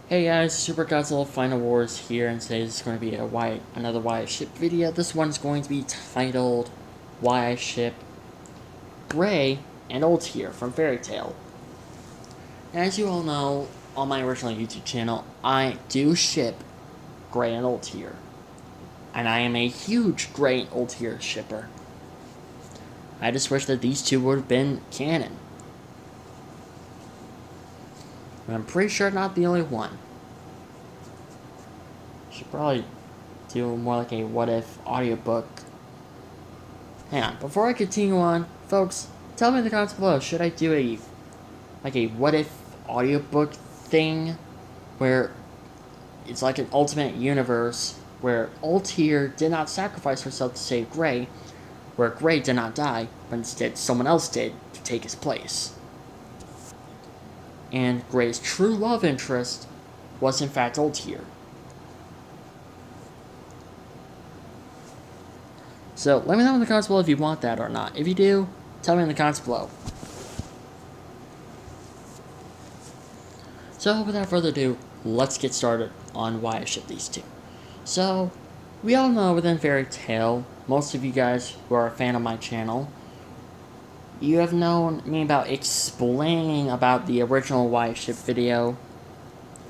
Hey guys, Super Godzilla Final Wars here, and today is going to be another Why I Ship video. This one's going to be titled Why I Ship Gray and Ultear from Fairy Tail. As you all know, on my original YouTube channel, I do ship Gray and Ultear. And I am a huge Gray and Ultear shipper. I just wish that these two would have been canon. But I'm pretty sure not the only one. Should probably do more like a what if audiobook. Hang on, before I continue on, folks, tell me in the comments below, should I do a what if audiobook thing where it's like an ultimate universe where Ultear did not sacrifice herself to save Gray, where Gray did not die, but instead someone else did to take his place. And Gray's true love interest was in fact Ultear. So, let me know in the comments below if you want that or not. If you do, tell me in the comments below. So, without further ado, let's get started on why I ship these two. So, we all know within Fairy Tail, most of you guys who are a fan of my channel, you have known me about explaining about the original Why I Ship video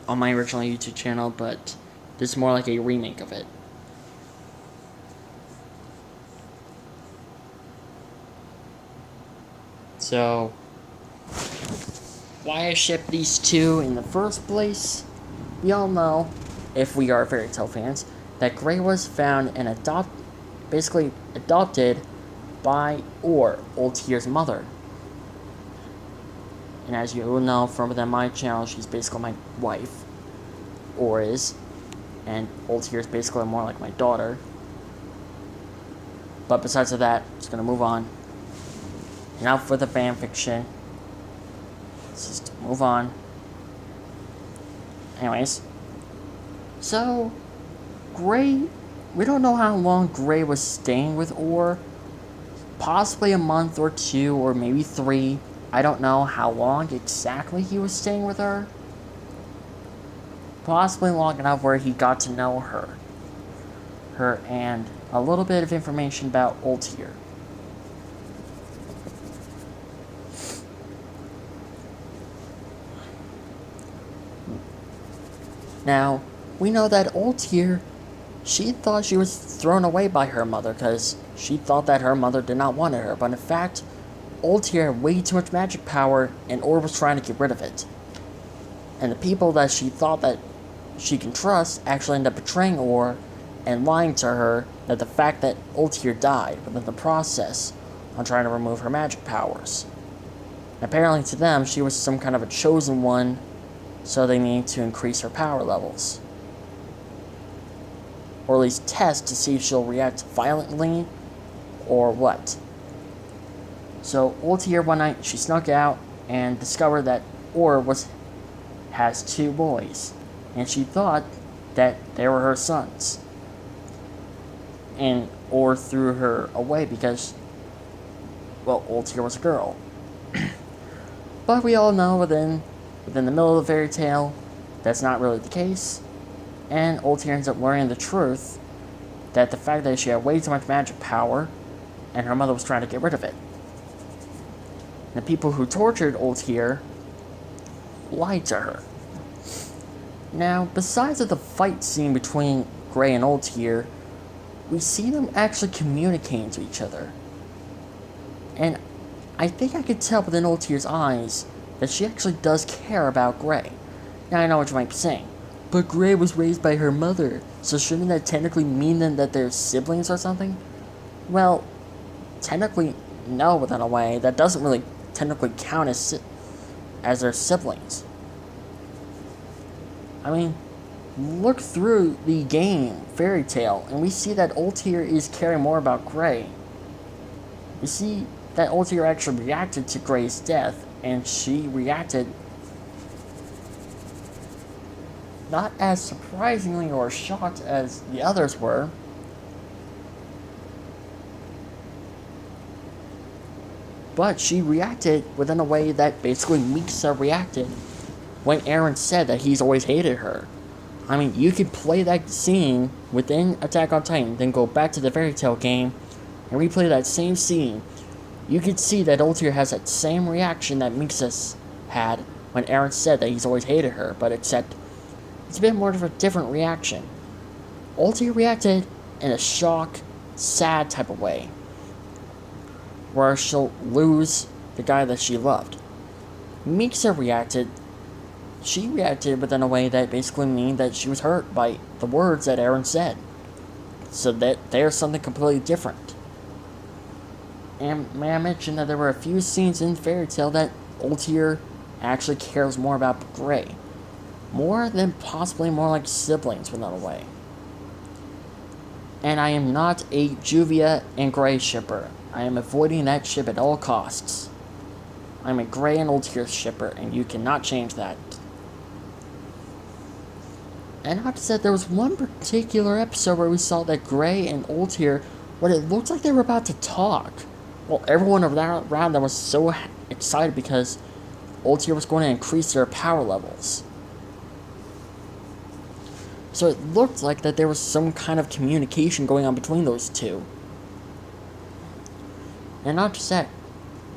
on my original YouTube channel, but this is more like a remake of it. So, why I ship these two in the first place? We all know, if we are Fairy Tail fans, that Gray was found and basically adopted by Ultear's mother. And as you will know from within my channel, she's basically my wife, or is, and Ultear is basically more like my daughter. But besides of that, just gonna move on. Now for the fanfiction. Let's just move on. Anyways. So, Gray, we don't know how long Gray was staying with Orr. Possibly a month or two, or maybe 3. I don't know how long exactly he was staying with her. Possibly long enough where he got to know her. And a little bit of information about Ultear. Now, we know that Ultear, she thought she was thrown away by her mother because she thought that her mother did not want her, but in fact, Ultear had way too much magic power and Orr was trying to get rid of it. And the people that she thought that she can trust actually ended up betraying Orr and lying to her that the fact that Ultear died within the process on trying to remove her magic powers. Apparently to them, she was some kind of a chosen one, so they need to increase her power levels. Or at least test to see if she'll react violently or what. So Ultear one night, she snuck out and discovered that Orr has 2 boys. And she thought that they were her sons. And Orr threw her away because, well, Ultear was a girl. But we all know within the middle of the fairy tale, that's not really the case, and Ultear ends up learning the truth that the fact that she had way too much magic power, and her mother was trying to get rid of it. The people who tortured Ultear lied to her. Now, besides the fight scene between Gray and Ultear, we see them actually communicating to each other. And I think I could tell within Ultear's eyes that she actually does care about Gray. Now I know what you might be saying, but Gray was raised by her mother, so shouldn't that technically mean then that they're siblings or something? Well, technically no, within a way. That doesn't really technically count as their siblings. I mean, look through the game, Fairy Tail, and we see that Ultear is caring more about Gray. We see that Ultear actually reacted to Gray's death, and she reacted not as surprisingly or shocked as the others were. But she reacted within a way that basically Mikasa reacted when Eren said that he's always hated her. I mean, you could play that scene within Attack on Titan, then go back to the Fairy Tail game and replay that same scene. You could see that ultear has that same reaction that Mixus had when Eren said that he's always hated her, but except it's a bit more of a different reaction. ultear reacted in a shock, sad type of way, where she'll lose the guy that she loved. Mikasa reacted within a way that basically means that she was hurt by the words that Eren said. So that there's something completely different. And may I mention that there were a few scenes in Fairy Tail that ultear actually cares more about Gray. More than possibly more like siblings within a way. And I am not a Juvia and Gray shipper. I am avoiding that ship at all costs. I'm a Gray and ultear shipper, and you cannot change that. And I said there was one particular episode where we saw that Gray and ultear, what it looked like they were about to talk. Well, everyone around them was so excited because ultear was going to increase their power levels. So it looked like that there was some kind of communication going on between those two. And not just that,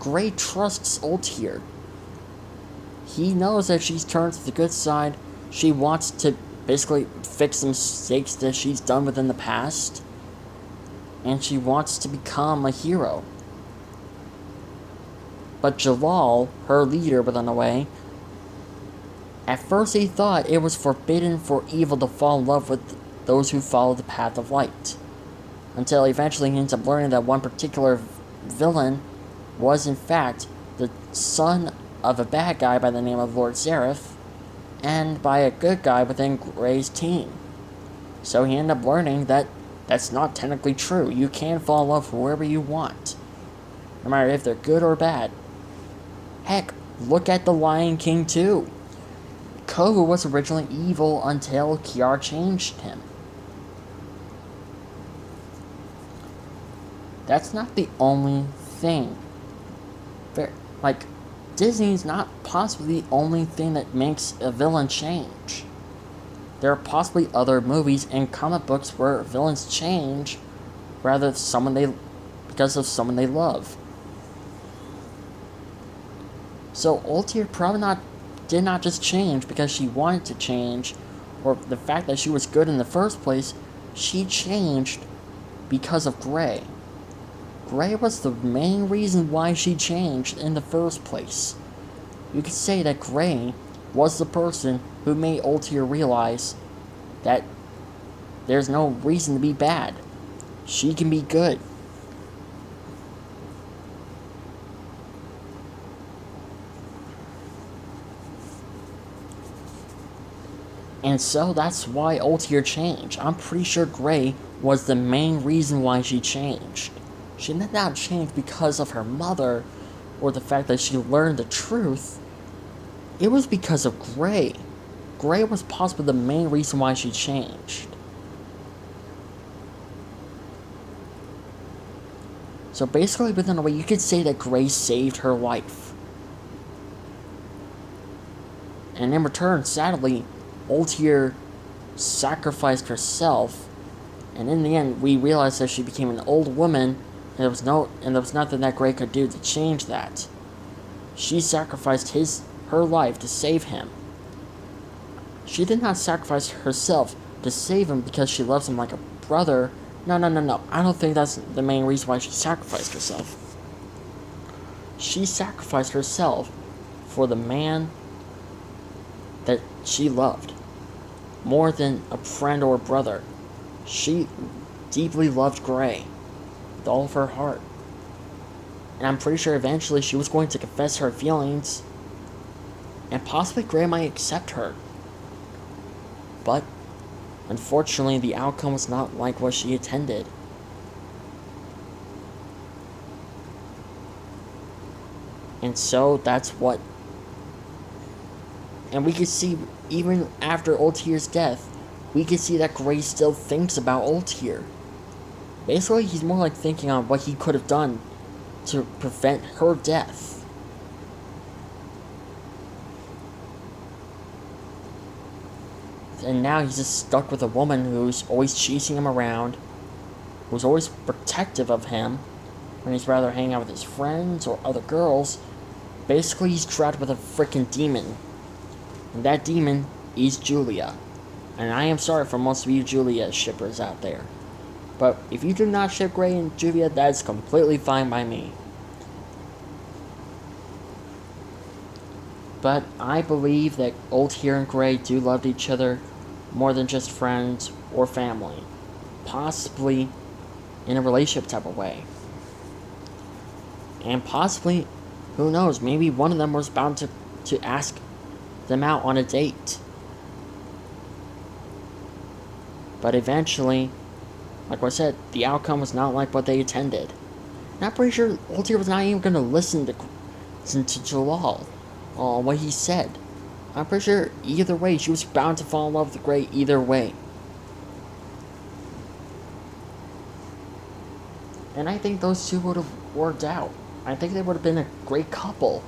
Gray trusts ultear. He knows that she's turned to the good side. She wants to basically fix some mistakes that she's done within the past. And she wants to become a hero. But Jalal, her leader within a way, at first he thought it was forbidden for evil to fall in love with those who follow the path of light. Until eventually he ends up learning that one particular villain was in fact the son of a bad guy by the name of Lord Zareth, and by a good guy within Gray's team. So he ended up learning that that's not technically true. You can fall in love with whoever you want, no matter if they're good or bad. Heck, look at The Lion King 2. Kohu was originally evil until Kiara changed him. That's not the only thing. Like, Disney's not possibly the only thing that makes a villain change. There are possibly other movies and comic books where villains change because of someone they love. So ultear probably did not just change because she wanted to change, or the fact that she was good in the first place. She changed because of Gray. Gray was the main reason why she changed in the first place. You could say that Gray was the person who made ultear realize that there's no reason to be bad. She can be good. And so that's why ultear changed. I'm pretty sure Gray was the main reason why she changed. She did not change because of her mother or the fact that she learned the truth. It was because of Gray. Gray was possibly the main reason why she changed. So basically, within a way, you could say that Gray saved her life. And in return, sadly, ultear sacrificed herself, and in the end, we realized that she became an old woman, and there was nothing that Gray could do to change that. She sacrificed her life to save him. She did not sacrifice herself to save him because she loves him like a brother. No. I don't think that's the main reason why she sacrificed herself. She sacrificed herself for the man that she loved more than a friend or a brother. She deeply loved Gray with all of her heart. And I'm pretty sure eventually she was going to confess her feelings, and possibly Gray might accept her. But unfortunately, the outcome was not like what she intended. And so that's what. And we could see, even after ultear's death, we could see that Gray still thinks about ultear. Basically, he's more like thinking on what he could have done to prevent her death. And now he's just stuck with a woman who's always chasing him around, who's always protective of him, when he's rather hanging out with his friends or other girls. Basically, he's trapped with a freaking demon. And that demon is Julia. And I am sorry for most of you Julia shippers out there. But if you do not ship Gray and Julia, that is completely fine by me. But I believe that ultear and Gray do love each other more than just friends or family. Possibly in a relationship type of way. And possibly, who knows, maybe one of them was bound to ask them out on a date. But eventually, like I said, the outcome was not like what they intended. And I'm pretty sure ultear was not even going to listen to Jalal on what he said. I'm pretty sure either way, she was bound to fall in love with Gray either way. And I think those two would have worked out. I think they would have been a great couple.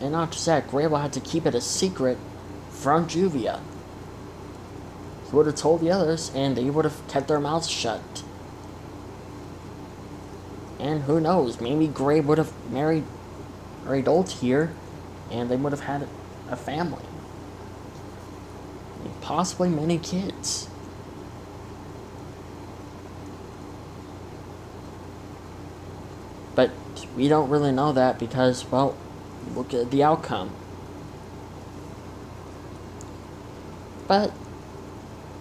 And not just that, Gray would have to keep it a secret from Julia. He would have told the others, and they would have kept their mouths shut. And who knows, maybe Gray would have married ultear, and they would have had a family. And possibly many kids. But we don't really know that because, well, look at the outcome. But,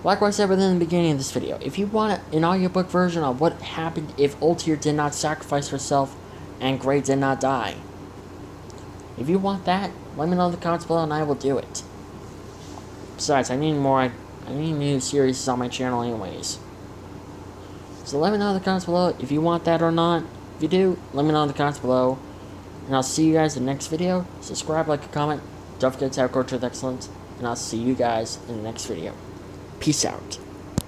like I said within the beginning of this video, if you want an audiobook version of what happened if ultear did not sacrifice herself and Gray did not die, if you want that, let me know in the comments below and I will do it. Besides, I need new series on my channel anyways. So let me know in the comments below if you want that or not. If you do, let me know in the comments below. And I'll see you guys in the next video. Subscribe, like, and comment. Don't forget to have culture with excellence. And I'll see you guys in the next video. Peace out.